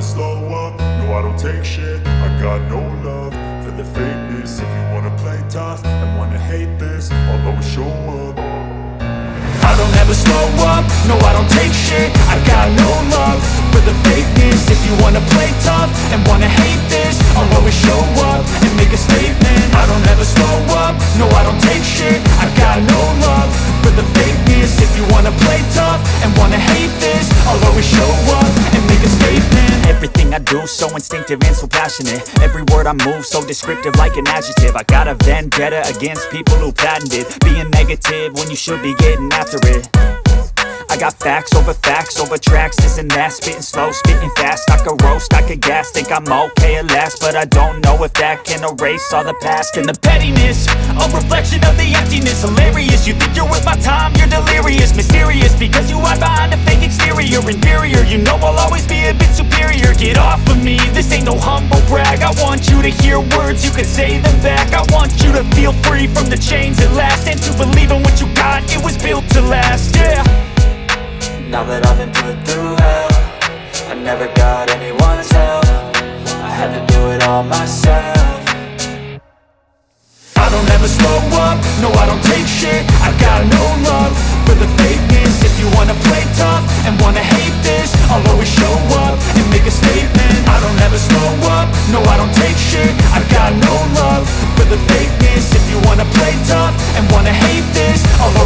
slow up, no I don't take shit. I got no love for the fakeness. If you wanna play tough and wanna hate this, I'll always show up. I don't ever slow up, no I don't take shit. I got no love for the fakeness. If you wanna play tough and wanna hate this, I'll always show up and make a statement. I don't ever slow up, no I don't take shit. I got no love for the fakeness. If you wanna play tough and wanna hate this, I'll always show up and make a statement. Everything I do so instinctive and so passionate. Every word I move so descriptive like an adjective. I got a vendetta against people who patented being negative when you should be getting after it. I got facts over tracks, this and that. Spitting slow, spitting fast, I could roast, I could gas. Think I'm okay at last, but I don't know if that can erase all the past. And the pettiness, a reflection of the emptiness. Hilarious, you think you're worth my time, you're delirious. Mysterious, because you hide behind a fake exterior. Inferior, you know I'll always be a bit superior. Get off of me, this ain't no humble brag. I want you to hear words, you can say them back. I want you to feel free from the chains at last, and to believe in what you got, it was built to last, yeah. Now that I've been put through hell, I never got anyone's help. I had to do it all myself. I don't ever slow up, no I don't take shit. I got no love for the fakeness. If you wanna play tough and wanna hate this, I'll always show up and make a statement. I don't ever slow up, no I don't take shit. I got no love for the fakeness. If you wanna play tough and wanna hate this, I'll always